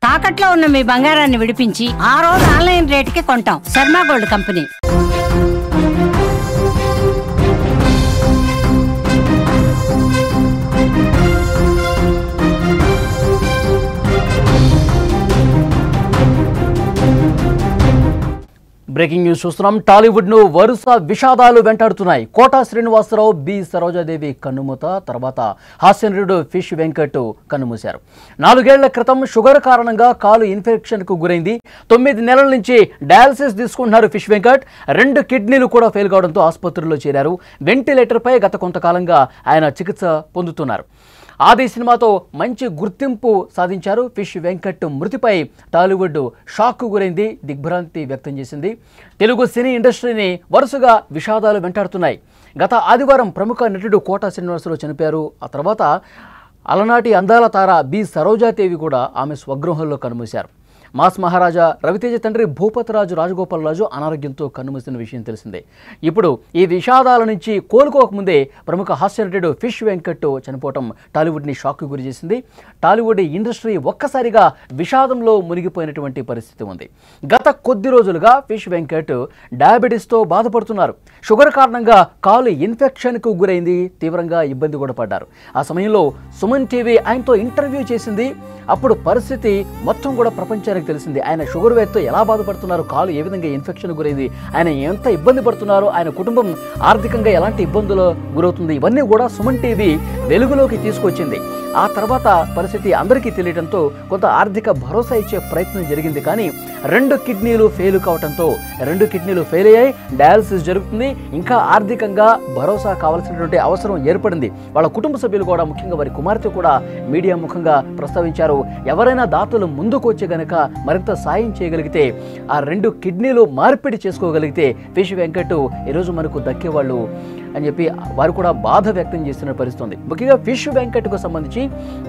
తాకట్లో ఉన్న మీ బంగారాన్ని విడిపించి ఆ రోజు ఆన్లైన్ రేటుకి కొంటాం. Sharma gold company. Breaking news చూస్తున్నాం. టాలీవుడ్ ను వరుస విషాదాలు వెంటాడుతున్నాయి. కోట శ్రీనివాసరావు, బి సరోజాదేవి కన్నుమూత, తర్వాత హాస్యనటుడు ఫిష్ వెంకట్ కన్నుమూశారు. 4 ఏళ్ల క్రితం షుగర్ కారణంగా కాలు ఇన్ఫెక్షన్ కు గురైంది. 9 నెలల నుంచి డయాలసిస్ తీసుకుంటున్నారు ఫిష్ వెంకట్. 2 కిడ్నీలు కూడా ఫెయిల్ కావడంతో ఆసుపత్రిలో చేరారు. వెంటిలేటర్ పై గత కొంతకాలంగా ఆయన చికిత్స పొందుతున్నారు. ఆది సినిమాతో మంచి గుర్తింపు సాధించారు. ఫిష్ వెంకట్ మృతిపై టాలీవుడ్ షాక్ గురైంది, దిగ్భ్రాంతి వ్యక్తం చేసింది. తెలుగు సినీ ఇండస్ట్రీని వరుసగా విషాదాలు వెంటాడుతున్నాయి. గత ఆదివారం ప్రముఖ నటుడు కోట శ్రీనివాసరావు చనిపోయారు. ఆ తర్వాత అలనాటి అందాల తార బి సరోజాదేవి కూడా ఆమె స్వగృహంలో కన్నుమూశారు. మాస్ మహారాజా రవితేజ తండ్రి భూపతిరాజు రాజగోపాలరాజు అనారోగ్యంతో కన్నుమూసిన విషయం తెలిసిందే. ఇప్పుడు ఈ విషాదాల నుంచి కోలుకోకముందే ప్రముఖ హాస్యనటుడు ఫిష్ వెంకట్ చనిపోవటం టాలీవుడ్ని షాక్కు గురి చేసింది. టాలీవుడ్ ఇండస్ట్రీ ఒక్కసారిగా విషాదంలో మునిగిపోయినటువంటి పరిస్థితి ఉంది. గత కొద్ది రోజులుగా ఫిష్ వెంకట్ డయాబెటీస్తో బాధపడుతున్నారు. షుగర్ కారణంగా కాలు ఇన్ఫెక్షన్కు గురైంది, తీవ్రంగా ఇబ్బంది కూడా పడ్డారు. ఆ సమయంలో సుమన్ టీవీ ఆయనతో ఇంటర్వ్యూ చేసింది. అప్పుడు పరిస్థితి మొత్తం కూడా ప్రపంచానికి తెలిసింది. ఆయన షుగర్ వ్యాధితో ఎలా బాధపడుతున్నారు, కాలు ఏ విధంగా ఇన్ఫెక్షన్ గురైంది, ఆయన ఎంత ఇబ్బంది పడుతున్నారు, ఆయన కుటుంబం ఆర్థికంగా ఎలాంటి ఇబ్బందులు గురవుతుంది, ఇవన్నీ కూడా సుమన్ టీవీ వెలుగులోకి తీసుకొచ్చింది. ఆ తర్వాత పరిస్థితి అందరికీ తెలియడంతో కొంత ఆర్థిక భరోసా ఇచ్చే ప్రయత్నం జరిగింది. కానీ 2 కిడ్నీలు ఫెయిల్ కావడంతో 2 కిడ్నీలు ఫెయిల్ అయ్యాయి. డయాలసిస్ జరుగుతుంది. ఇంకా ఆర్థికంగా భరోసా కావాల్సినటువంటి అవసరం ఏర్పడింది. వాళ్ళ కుటుంబ సభ్యులు కూడా, ముఖ్యంగా వారి కుమార్తె కూడా మీడియా ముఖంగా ప్రస్తావించారు. ఎవరైనా దాతలు ముందుకు వచ్చి గనక మరింత సాయం చేయగలిగితే, ఆ 2 కిడ్నీలు మార్పిడి చేసుకోగలిగితే ఫిష్ వెంకట్ ఈరోజు మనకు దక్కేవాళ్ళు అని చెప్పి వారు కూడా బాధ వ్యక్తం చేస్తున్న పరిస్థితి ఉంది. ముఖ్యంగా ఫిష్ వెంకట్కు సంబంధించి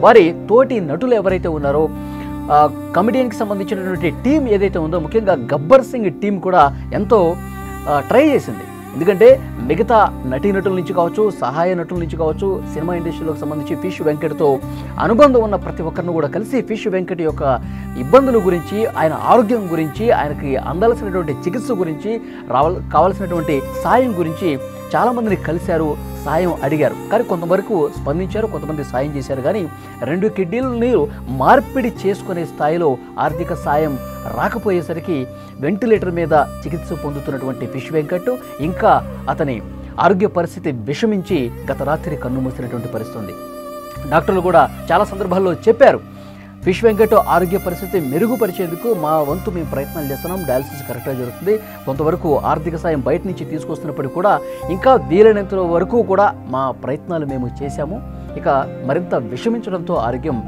వారి తోటి నటులు ఎవరైతే ఉన్నారో, కమెడియన్కి సంబంధించినటువంటి టీం ఏదైతే ఉందో, ముఖ్యంగా గబ్బర్ సింగ్ టీం కూడా ఎంతో ట్రై చేసింది. ఎందుకంటే మిగతా నటీనటుల నుంచి కావచ్చు, సహాయ నటుల నుంచి కావచ్చు, సినిమా ఇండస్ట్రీలోకి సంబంధించి ఫిష్ వెంకట్తో అనుబంధం ఉన్న ప్రతి ఒక్కరిని కూడా కలిసి ఫిష్ వెంకట్ యొక్క ఇబ్బందుల గురించి, ఆయన ఆరోగ్యం గురించి, ఆయనకి అందాల్సినటువంటి చికిత్స గురించి, కావాల్సినటువంటి సాయం గురించి చాలామందిని కలిశారు, సాయం అడిగారు. కానీ కొంతవరకు స్పందించారు, కొంతమంది సాయం చేశారు. కానీ 2 కిడ్నీలని మార్పిడి చేసుకునే స్థాయిలో ఆర్థిక సాయం రాకపోయేసరికి వెంటిలేటర్ మీద చికిత్స పొందుతున్నటువంటి ఫిష్ వెంకట్ ఇంకా అతని ఆరోగ్య పరిస్థితి విషమించి గత రాత్రి కన్నుమూసినటువంటి పరిస్థితి ఉంది. డాక్టర్లు కూడా చాలా సందర్భాల్లో చెప్పారు, ఫిష్ వెంకట్ ఆరోగ్య పరిస్థితి మెరుగుపరిచేందుకు మా వంతు మేము ప్రయత్నాలు చేస్తున్నాం, డయాలసిస్ కరెక్ట్గా జరుగుతుంది, కొంతవరకు ఆర్థిక సాయం బయట నుంచి తీసుకొస్తున్నప్పటికీ కూడా ఇంకా వీలైనంత వరకు కూడా మా ప్రయత్నాలు మేము చేశాము. ఇక మరింత విషమించడంతో ఆరోగ్యం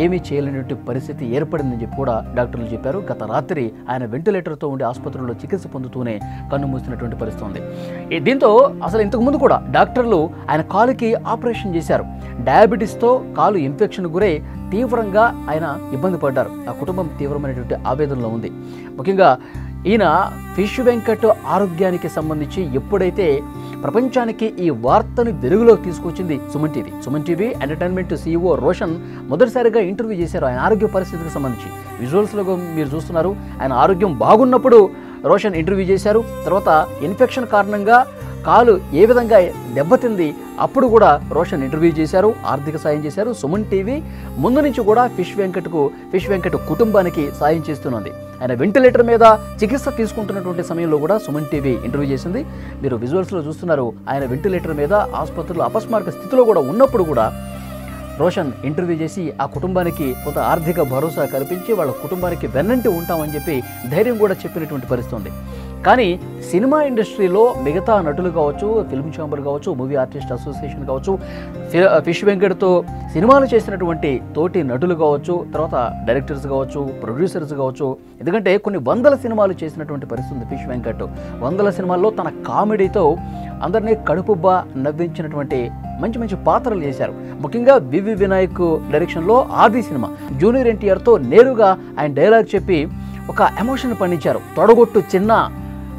ఏమీ చేయలేనటువంటి పరిస్థితి ఏర్పడిందని చెప్పి కూడా డాక్టర్లు చెప్పారు. గత రాత్రి ఆయన వెంటిలేటర్తో ఉండి ఆసుపత్రిలో చికిత్స పొందుతూనే కన్నుమూసినటువంటి పరిస్థితి ఉంది. దీంతో అసలు ఇంతకుముందు కూడా డాక్టర్లు ఆయన కాలుకి ఆపరేషన్ చేశారు. డయాబెటీస్తో కాలు ఇన్ఫెక్షన్ గురై తీవ్రంగా ఆయన ఇబ్బంది పడ్డారు. ఆ కుటుంబం తీవ్రమైనటువంటి ఆవేదనలో ఉంది. ముఖ్యంగా ఈయన ఫిష్ వెంకట్ ఆరోగ్యానికి సంబంధించి ఎప్పుడైతే ప్రపంచానికి ఈ వార్తను వెలుగులోకి తీసుకొచ్చింది Suman TV entertainment CEO Roshan మొదటిసారిగా ఇంటర్వ్యూ చేశారు ఆయన ఆరోగ్య పరిస్థితికి సంబంధించి. విజువల్స్లో మీరు చూస్తున్నారు, ఆయన ఆరోగ్యం బాగున్నప్పుడు రోషన్ ఇంటర్వ్యూ చేశారు. తర్వాత ఇన్ఫెక్షన్ కారణంగా కాలు ఏ విధంగా దెబ్బతింది అప్పుడు కూడా రోషన్ ఇంటర్వ్యూ చేశారు, ఆర్థిక సాయం చేశారు. సుమన్ టీవీ ముందు నుంచి కూడా ఫిష్ వెంకట్ కుటుంబానికి సాయం చేస్తున్నది. ఆయన వెంటిలేటర్ మీద చికిత్స తీసుకుంటున్నటువంటి సమయంలో కూడా సుమన్ టీవీ ఇంటర్వ్యూ చేసింది. మీరు విజువల్స్లో చూస్తున్నారు, ఆయన వెంటిలేటర్ మీద ఆసుపత్రిలో అపస్మారక స్థితిలో కూడా ఉన్నప్పుడు కూడా రోషన్ ఇంటర్వ్యూ చేసి ఆ కుటుంబానికి కొంత ఆర్థిక భరోసా కల్పించి వాళ్ళ కుటుంబానికి వెన్నంటి ఉంటామని చెప్పి ధైర్యం కూడా చెప్పినటువంటి పరిస్థితి ఉంది. కానీ సినిమా ఇండస్ట్రీలో మిగతా నటులు కావచ్చు, ఫిల్మ్ ఛాంబర్ కావచ్చు, మూవీ ఆర్టిస్ట్ అసోసియేషన్ కావచ్చు, ఫిష్ వెంకట్తో సినిమాలు చేసినటువంటి తోటి నటులు కావచ్చు, తర్వాత డైరెక్టర్స్ కావచ్చు, ప్రొడ్యూసర్స్ కావచ్చు, ఎందుకంటే కొన్ని 100 సినిమాలు చేసినటువంటి పరిస్థితి ఉంది ఫిష్ వెంకట్. 100 సినిమాల్లో తన కామెడీతో అందరినీ కడుపుబ్బా నవ్వించినటువంటి మంచి పాత్రలు చేశారు. ముఖ్యంగా వివి వినాయక్ డైరెక్షన్లో ఆది సినిమా జూనియర్ ఎన్టీఆర్తో నేరుగా ఆయన డైలాగ్ చెప్పి ఒక ఎమోషన్ పండించారు. తొడగొట్టు చిన్న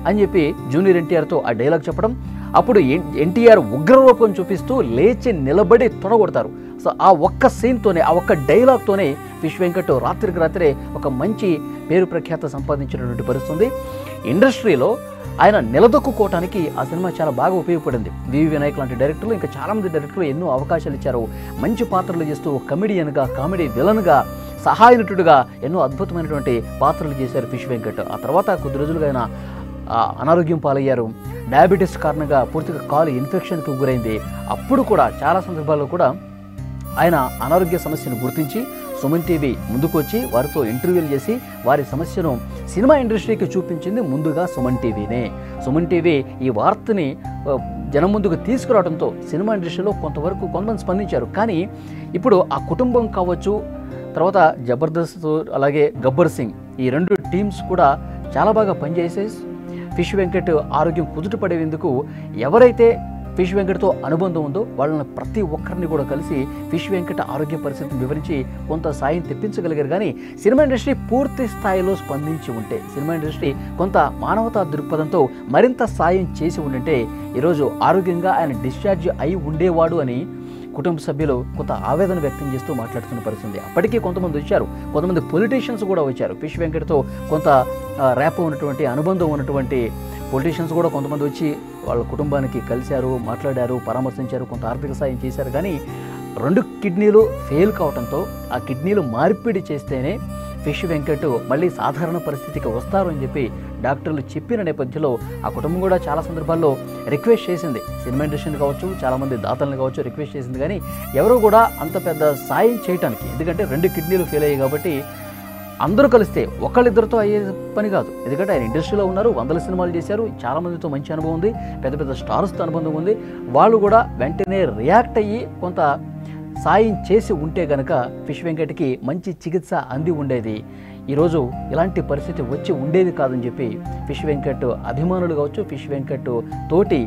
అని చెప్పి జూనియర్ ఎన్టీఆర్తో ఆ డైలాగ్ చెప్పడం, అప్పుడు ఎన్టీఆర్ ఉగ్రరూపం చూపిస్తూ లేచి నిలబడి తొడగొడతారు. సో ఆ ఒక్క సీన్తోనే, ఆ ఒక్క డైలాగ్తోనే ఫిష్ వెంకట్ రాత్రికి రాత్రే ఒక మంచి పేరు ప్రఖ్యాత సంపాదించినటువంటి పరిస్థితుంది. ఇండస్ట్రీలో ఆయన నిలదొక్కుకోవటానికి ఆ సినిమా చాలా బాగా ఉపయోగపడింది. వివి వినాయక్ లాంటి డైరెక్టర్లు, ఇంకా చాలామంది డైరెక్టర్లు ఎన్నో అవకాశాలు ఇచ్చారు. మంచి పాత్రలు చేస్తూ కమెడియన్గా, కామెడీ విలన్గా, సహాయ నటుడిగా ఎన్నో అద్భుతమైనటువంటి పాత్రలు చేశారు ఫిష్ వెంకట్. ఆ తర్వాత కొద్ది రోజులుగా ఆయన అనారోగ్యం పాలయ్యారు. డయాబెటీస్ కారణంగా పూర్తిగా కాలు ఇన్ఫెక్షన్కి గురైంది. అప్పుడు కూడా చాలా సందర్భాల్లో కూడా ఆయన అనారోగ్య సమస్యను గుర్తించి సుమన్ టీవీ ముందుకు వచ్చి వారితో ఇంటర్వ్యూలు చేసి వారి సమస్యను సినిమా ఇండస్ట్రీకి చూపించింది ముందుగా సుమన్ టీవీనే. సుమన్ టీవీ ఈ వార్తని జనం ముందుకు తీసుకురావడంతో సినిమా ఇండస్ట్రీలో కొంతమంది స్పందించారు. కానీ ఇప్పుడు ఆ కుటుంబం కావచ్చు, తర్వాత జబర్దస్త్, అలాగే గబ్బర్ సింగ్, ఈ రెండు టీమ్స్ కూడా చాలా బాగా పనిచేసే ఫిష్ వెంకట్ ఆరోగ్యం కుదుటపడేందుకు ఎవరైతే ఫిష్ వెంకట్తో అనుబంధం ఉందో వాళ్ళని ప్రతి ఒక్కరిని కూడా కలిసి ఫిష్ వెంకట్ ఆరోగ్య పరిస్థితిని వివరించి కొంత సాయం తెప్పించగలిగారు. కానీ సినిమా ఇండస్ట్రీ పూర్తి స్థాయిలో స్పందించి ఉంటే, సినిమా ఇండస్ట్రీ కొంత మానవతా దృక్పథంతో మరింత సాయం చేసి ఉండింటే ఈరోజు ఆరోగ్యంగా ఆయన డిశ్చార్జ్ అయి ఉండేవాడు అని కుటుంబ సభ్యులు కొంత ఆవేదన వ్యక్తం చేస్తూ మాట్లాడుతున్న పరిస్థితి. అప్పటికీ కొంతమంది వచ్చారు, కొంతమంది పొలిటీషియన్స్ కూడా వచ్చారు. ఫిష్ వెంకట్తో కొంత ర్యాప్ ఉన్నటువంటి, అనుబంధం ఉన్నటువంటి పొలిటీషియన్స్ కూడా కొంతమంది వచ్చి వాళ్ళ కుటుంబానికి కలిశారు, మాట్లాడారు, పరామర్శించారు, కొంత ఆర్థిక సాయం చేశారు. కానీ 2 కిడ్నీలు ఫెయిల్ కావడంతో ఆ కిడ్నీలు మార్పిడి చేస్తేనే ఫిష్ వెంకట్ మళ్ళీ సాధారణ పరిస్థితికి వస్తారు అని చెప్పి డాక్టర్లు చెప్పిన నేపథ్యంలో ఆ కుటుంబం కూడా చాలా సందర్భాల్లో రిక్వెస్ట్ చేసింది. సినిమా ఇండస్ట్రీని కావచ్చు, చాలామంది దాతలను కావచ్చు రిక్వెస్ట్ చేసింది. కానీ ఎవరు కూడా అంత పెద్ద సాయం చేయడానికి, ఎందుకంటే 2 కిడ్నీలు ఫెయిల్ అయ్యాయి కాబట్టి అందరూ కలిస్తే ఒకళ్ళిద్దరితో అయ్యే పని కాదు. ఎందుకంటే ఆయన ఇండస్ట్రీలో ఉన్నారు, 100 సినిమాలు చేశారు, చాలామందితో మంచి అనుభవం ఉంది, పెద్ద పెద్ద స్టార్స్తో అనుబంధం ఉంది. వాళ్ళు కూడా వెంటనే రియాక్ట్ అయ్యి కొంత సాయం చేసి ఉంటే గనక ఫిష్ వెంకట్కి మంచి చికిత్స అంది ఉండేది. ఈరోజు ఇలాంటి పరిస్థితి వచ్చి ఉండేది కాదని చెప్పి ఫిష్ వెంకట్ అభిమానులు కావచ్చు, ఫిష్ వెంకట్ తోటి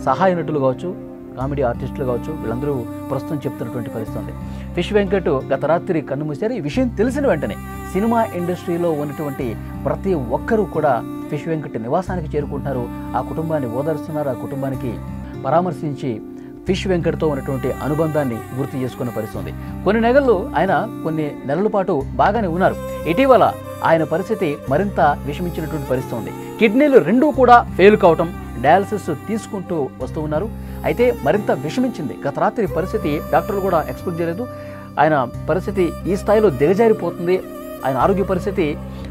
సహాయ నటులు కావచ్చు, కామెడీ ఆర్టిస్టులు కావచ్చు, వీళ్ళందరూ ప్రస్తుతం చెప్తున్నటువంటి పరిస్థితి ఉంది. ఫిష్ వెంకట్ గత రాత్రి కన్నుమూశారు. ఈ విషయం తెలిసిన వెంటనే సినిమా ఇండస్ట్రీలో ఉన్నటువంటి ప్రతి ఒక్కరూ కూడా ఫిష్ వెంకట్ నివాసానికి చేరుకుంటున్నారు. ఆ కుటుంబాన్ని ఓదారుస్తున్నారు, ఆ కుటుంబానికి పరామర్శించి ఫిష్ వెంకట్తో ఉన్నటువంటి అనుబంధాన్ని గుర్తు చేసుకున్న పరిస్థితి. కొన్ని నెలల పాటు బాగానే ఉన్నారు. ఇటీవల ఆయన పరిస్థితి మరింత విషమించినటువంటి పరిస్థితి ఉంది. కిడ్నీలు 2 కూడా ఫెయిల్ కావటం, డయాలసిస్ తీసుకుంటూ వస్తూ ఉన్నారు. అయితే మరింత విషమించింది. గత రాత్రి పరిస్థితి డాక్టర్లు కూడా ఎక్స్పెక్ట్ చేయలేదు. ఆయన పరిస్థితి ఈ స్థాయిలో దిగజారిపోతుంది, ఆయన ఆరోగ్య పరిస్థితి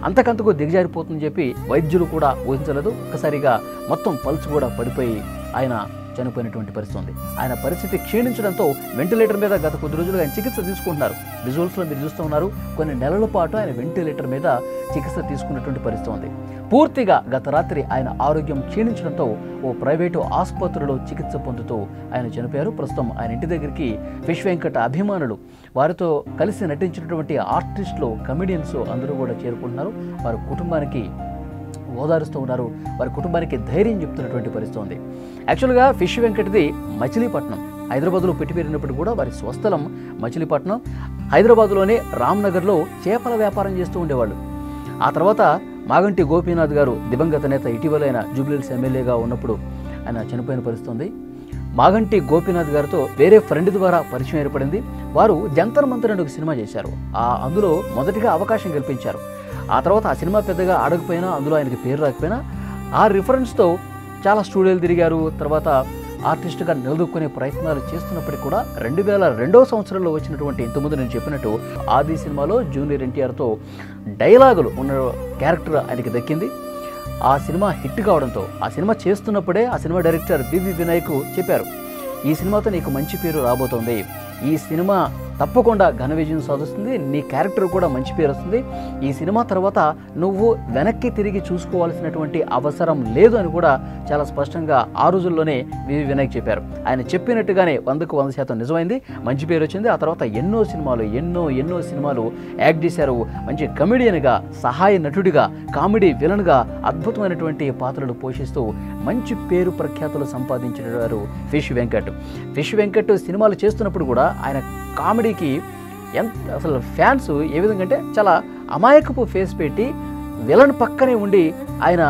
అంతకంతకు దిగజారిపోతుందని చెప్పి వైద్యులు కూడా ఊహించలేదు. ఒక్కసారిగా మొత్తం పల్స్ కూడా పడిపోయి ఆయన చనిపోయినటువంటి పరిస్థితి ఉంది. ఆయన పరిస్థితి క్షీణించడంతో వెంటిలేటర్ మీద గత కొద్ది రోజులుగా ఆయన చికిత్స తీసుకుంటున్నారు. విజువల్స్లో మీరు చూస్తూ ఉన్నారు. కొన్ని నెలల పాటు ఆయన వెంటిలేటర్ మీద చికిత్స తీసుకున్నటువంటి పరిస్థితి ఉంది. పూర్తిగా గత రాత్రి ఆయన ఆరోగ్యం క్షీణించడంతో ఓ ప్రైవేటు ఆసుపత్రిలో చికిత్స పొందుతూ ఆయన చనిపోయారు. ప్రస్తుతం ఆయన ఇంటి దగ్గరికి ఫిష్ వెంకట్ అభిమానులు, వారితో కలిసి నటించినటువంటి ఆర్టిస్టులు, కమెడియన్స్ అందరూ కూడా చేరుకుంటున్నారు. వారి కుటుంబానికి ఓదారుస్తూ ఉన్నారు, వారి కుటుంబానికి ధైర్యం చెప్తున్నటువంటి పరిస్థితి ఉంది. యాక్చువల్గా ఫిష్ వెంకట్ది మచిలీపట్నం, హైదరాబాద్లో పెరిగినప్పుడు కూడా వారి స్వస్థలం మచిలీపట్నం. హైదరాబాద్లోనే రామ్నగర్లో చేపల వ్యాపారం చేస్తూ ఉండేవాళ్ళు. ఆ తర్వాత మాగంటి గోపీనాథ్ గారు, దివంగత నేత, ఇటీవల ఆయన జూబ్లీహిల్స్ ఎమ్మెల్యేగా ఉన్నప్పుడు ఆయన చనిపోయిన పరిస్థితి ఉంది. మాగంటి గోపీనాథ్ గారితో వేరే ఫ్రెండ్ ద్వారా పరిచయం ఏర్పడింది. వారు జంతర్ మంతర్ అనే ఒక సినిమా చేశారు. అందులో మొదటిగా అవకాశం కల్పించారు. ఆ తర్వాత ఆ సినిమా పెద్దగా ఆడకపోయినా, అందులో ఆయనకి పేరు రాకపోయినా, ఆ రిఫరెన్స్తో చాలా స్టూడియోలు తిరిగారు. తర్వాత ఆర్టిస్ట్గా నిలదొక్కునే ప్రయత్నాలు చేస్తున్నప్పటికీ కూడా 2002వ సంవత్సరంలో వచ్చినటువంటి, ఇంతకుముందు నేను చెప్పినట్టు ఆది సినిమాలో జూనియర్ ఎన్టీఆర్తో డైలాగులు ఉన్న క్యారెక్టర్ ఆయనకి దక్కింది. ఆ సినిమా హిట్ కావడంతో ఆ సినిమా చేస్తున్నప్పుడే ఆ సినిమా డైరెక్టర్ వివి వినాయక్ చెప్పారు, ఈ సినిమాతో నీకు మంచి పేరు రాబోతోంది, ఈ సినిమా తప్పకుండా ఘన విజయం సాధిస్తుంది, నీ క్యారెక్టర్ కూడా మంచి పేరు వస్తుంది, ఈ సినిమా తర్వాత నువ్వు వెనక్కి తిరిగి చూసుకోవాల్సినటువంటి అవసరం లేదు అని కూడా చాలా స్పష్టంగా ఆ రోజుల్లోనే వివి వినాయక్ చెప్పారు. ఆయన చెప్పినట్టుగానే 100కు 100% నిజమైంది, మంచి పేరు వచ్చింది. ఆ తర్వాత ఎన్నో సినిమాలు యాక్ట్ చేశారు. మంచి కమెడియన్గా, సహాయ నటుడిగా, కామెడీ విలన్గా అద్భుతమైనటువంటి పాత్రలు పోషిస్తూ మంచి పేరు ప్రఖ్యాతులు సంపాదించినవారు ఫిష్ వెంకట్. ఫిష్ వెంకట్ సినిమాలు చేస్తున్నప్పుడు కూడా ఆయన కామెడీకి అసలు ఫ్యాన్స్ ఏ విధంగా అంటే చాలా అమాయకపు ఫేస్ పెట్టి విలన్ పక్కనే ఉండి ఆయన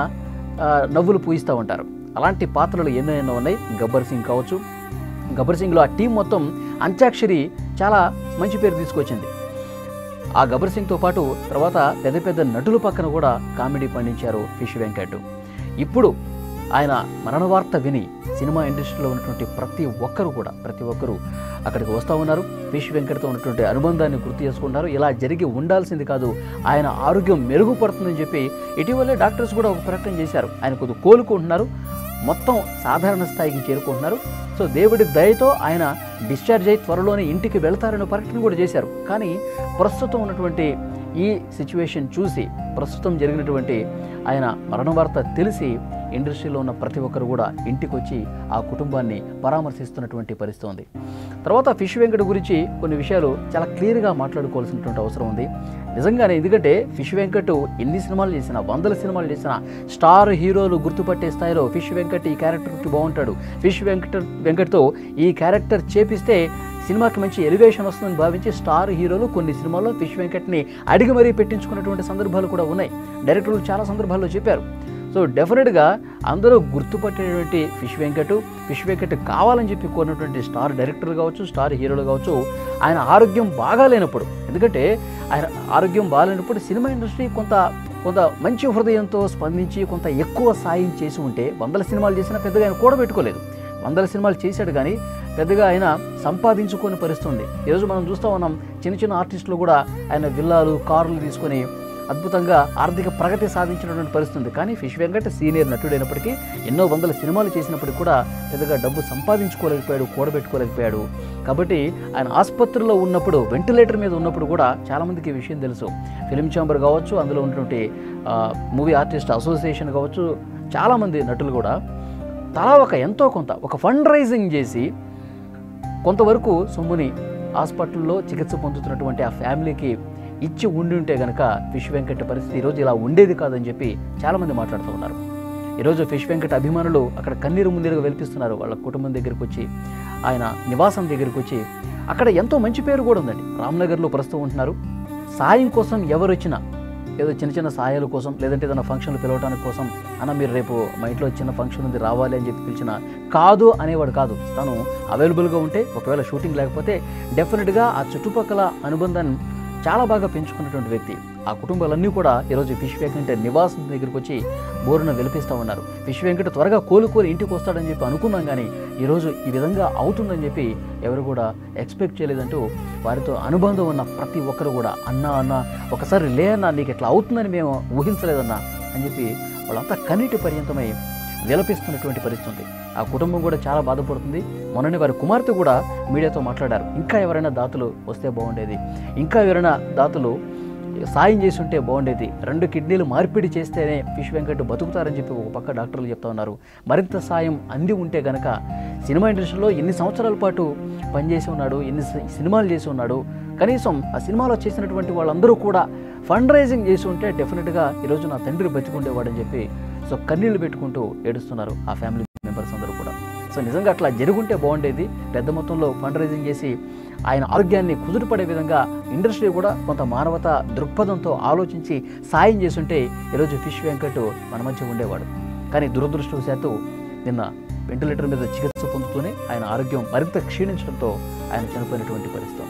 నవ్వులు పూయిస్తూ ఉంటారు. అలాంటి పాత్రలు ఎన్నో ఉన్నాయి. గబ్బర్ సింగ్ కావచ్చు, గబ్బర్ సింగ్లో ఆ టీం మొత్తం అంత్యాక్షరి చాలా మంచి పేరు తీసుకొచ్చింది. ఆ గబ్బర్ సింగ్తో పాటు తర్వాత పెద్ద పెద్ద నటుల పక్కన కూడా కామెడీ పండించారు ఫిష్ వెంకట్. ఇప్పుడు ఆయన మరణ వార్త విని సినిమా ఇండస్ట్రీలో ఉన్నటువంటి ప్రతి ఒక్కరు అక్కడికి వస్తూ ఉన్నారు. ఫిష్ వెంకట్తో ఉన్నటువంటి అనుబంధాన్ని గుర్తు చేసుకుంటారు. ఇలా జరిగి ఉండాల్సింది కాదు, ఆయన ఆరోగ్యం మెరుగుపడుతుందని చెప్పి ఇటీవలే డాక్టర్స్ కూడా ఒక ప్రకటన చేశారు. ఆయన కొద్దిగా కోలుకుంటున్నారు, మొత్తం సాధారణ స్థాయికి చేరుకుంటున్నారు. సో దేవుడి దయతో ఆయన డిశ్చార్జ్ అయ్యి త్వరలోనే ఇంటికి వెళ్తారనే ప్రకటన కూడా చేశారు. కానీ ప్రస్తుతం ఉన్నటువంటి ఈ సిచ్యువేషన్ చూసి, ప్రస్తుతం జరిగినటువంటి ఆయన మరణ వార్త తెలిసి ఇండస్ట్రీలో ఉన్న ప్రతి ఒక్కరు కూడా ఇంటికి వచ్చి ఆ కుటుంబాన్ని పరామర్శిస్తున్నటువంటి పరిస్థితి ఉంది. తర్వాత ఫిష్ వెంకట్ గురించి కొన్ని విషయాలు చాలా క్లియర్గా మాట్లాడుకోవాల్సినటువంటి అవసరం ఉంది నిజంగానే. ఎందుకంటే ఫిష్ వెంకట్ ఎన్ని సినిమాలు చేసినా, 100 సినిమాలు చేసినా స్టార్ హీరోలు గుర్తుపట్టే స్థాయిలో ఫిష్ వెంకట్ ఈ క్యారెక్టర్కి బాగుంటాడు. ఫిష్ వెంకట్తో ఈ క్యారెక్టర్ చేపిస్తే సినిమాకి మంచి ఎలివేషన్ వస్తుందని భావించి స్టార్ హీరోలు కొన్ని సినిమాల్లో ఫిష్ వెంకట్ని అడిగి మరీ పెట్టించుకున్నటువంటి సందర్భాలు కూడా ఉన్నాయి. డైరెక్టర్లు చాలా సందర్భాల్లో చెప్పారు. సో డెఫినెట్గా అందరూ గుర్తుపట్టేటువంటి ఫిష్ వెంకట్ కావాలని చెప్పి కోరినటువంటి స్టార్ డైరెక్టర్లు కావచ్చు, స్టార్ హీరోలు కావచ్చు, ఆయన ఆరోగ్యం బాగాలేనప్పుడు, ఎందుకంటే ఆయన ఆరోగ్యం బాగాలేనప్పుడు సినిమా ఇండస్ట్రీ కొంత మంచి హృదయంతో స్పందించి కొంత ఎక్కువ సాయం చేసి ఉంటే 100 సినిమాలు చేసినా పెద్దగా ఆయన కూడబెట్టుకోలేదు. 100 సినిమాలు చేశాడు కానీ పెద్దగా ఆయన సంపాదించుకొని పరిస్థితుంది. ఈరోజు మనం చూస్తూ ఉన్నాం, చిన్న ఆర్టిస్టులు కూడా ఆయన విల్లాలు, కార్లు తీసుకొని అద్భుతంగా ఆర్థిక ప్రగతి సాధించినటువంటి పరిస్థితుంది. కానీ ఫిష్ వెంకట్ సీనియర్ నటుడైనప్పటికీ ఎన్నో 100 సినిమాలు చేసినప్పటికీ కూడా పెద్దగా డబ్బు సంపాదించుకోలేకపోయాడు, కూడబెట్టుకోలేకపోయాడు. కాబట్టి ఆయన ఆసుపత్రిలో ఉన్నప్పుడు, వెంటిలేటర్ మీద ఉన్నప్పుడు కూడా చాలామందికి ఈ విషయం తెలుసు. ఫిలిం ఛాంబర్ కావచ్చు, అందులో ఉన్నటువంటి మూవీ ఆర్టిస్ట్ అసోసియేషన్ కావచ్చు, చాలామంది నటులు కూడా తలా ఎంతో కొంత ఫండ్ రైజింగ్ చేసి కొంతవరకు సొమ్ముని హాస్పిటల్లో చికిత్స పొందుతున్నటువంటి ఆ ఫ్యామిలీకి ఇచ్చి ఉంటే కనుక ఫిష్ వెంకట్ పరిస్థితి ఈరోజు ఇలా ఉండేది కాదని చెప్పి చాలామంది మాట్లాడుతూ ఉన్నారు. ఈరోజు ఫిష్ వెంకట్ అభిమానులు అక్కడ కన్నీరు మున్నీరుగా వెలిపిస్తున్నారు. వాళ్ళ కుటుంబం దగ్గరికి వచ్చి, ఆయన నివాసం దగ్గరికి వచ్చి, అక్కడ ఎంతో మంచి పేరు కూడా ఉందండి. రామ్నగర్లో ప్రస్తుతం ఉంటున్నారు. సాయం కోసం ఎవరు వచ్చినా, ఏదో చిన్న సాయాల కోసం, లేదంటే ఏదైనా ఫంక్షన్లు పిలవడానికి కోసం, అన్న మీరు రేపు మా ఇంట్లో చిన్న ఫంక్షన్ ఉంది రావాలి అని చెప్పి పిలిచిన కాదు అనేవాడు కాదు. తను అవైలబుల్గా ఉంటే, ఒకవేళ షూటింగ్ లేకపోతే డెఫినెట్గా ఆ చుట్టుపక్కల అనుబంధాన్ని చాలా బాగా పెంచుకున్నటువంటి వ్యక్తి. ఆ కుటుంబాలన్నీ కూడా ఈరోజు ఫిష్ వెంకట్ నివాసం దగ్గరికి వచ్చి బోరున వెలిపిస్తూ ఉన్నారు. ఫిష్ వెంకట్ త్వరగా కోలుకొని ఇంటికి వస్తాడని చెప్పి అనుకున్నాం, కానీ ఈరోజు ఈ విధంగా అవుతుందని చెప్పి ఎవరు కూడా ఎక్స్పెక్ట్ చేయలేదంటూ వారితో అనుబంధం ఉన్న ప్రతి ఒక్కరు కూడా అన్న ఒకసారి లే అన్నా, నీకు ఎట్లా అవుతుందని మేము ఊహించలేదన్నా అని చెప్పి వాళ్ళంతా కన్నీటి పర్యంతమై విలపిస్తున్నటువంటి పరిస్థితి. ఆ కుటుంబం కూడా చాలా బాధపడుతుంది. మొన్ననే వారి కుమార్తె కూడా మీడియాతో మాట్లాడారు. ఇంకా ఎవరైనా దాతలు వస్తే బాగుండేది, ఇంకా ఎవరైనా దాతలు సాయం చేసి ఉంటే బాగుండేది, 2 కిడ్నీలు మార్పిడి చేస్తేనే ఫిష్ వెంకట్ బతుకుతారని చెప్పి ఒక పక్క డాక్టర్లు చెప్తా ఉన్నారు. మరింత సాయం అంది ఉంటే కనుక సినిమా ఇండస్ట్రీలో ఎన్ని సంవత్సరాల పాటు పనిచేసి ఉన్నాడు, ఎన్ని సినిమాలు చేసి ఉన్నాడు, కనీసం ఆ సినిమాలో చేసినటువంటి వాళ్ళందరూ కూడా ఫండ్ రైజింగ్ చేసి ఉంటే డెఫినెట్గా ఈరోజు నా తండ్రి బతికుండేవాడని చెప్పి సో కన్నీళ్లు పెట్టుకుంటూ ఏడుస్తున్నారు ఆ ఫ్యామిలీ మెంబర్స్ అందరూ కూడా. సో నిజంగా అట్లా జరుగుంటే బాగుండేది. పెద్ద మొత్తంలో ఫండ్ రైజింగ్ చేసి ఆయన ఆరోగ్యాన్ని కుదుటపడే విధంగా ఇండస్ట్రీ కూడా కొంత మానవతా దృక్పథంతో ఆలోచించి సాయం చేస్తుంటే ఈరోజు ఫిష్ వెంకట్ మన మధ్య ఉండేవాడు. కానీ దురదృష్టవశాత్తు నిన్న వెంటిలేటర్ మీద చికిత్స పొందుతూనే ఆయన ఆరోగ్యం మరింత క్షీణించడంతో ఆయన చనిపోయినటువంటి పరిస్థితి.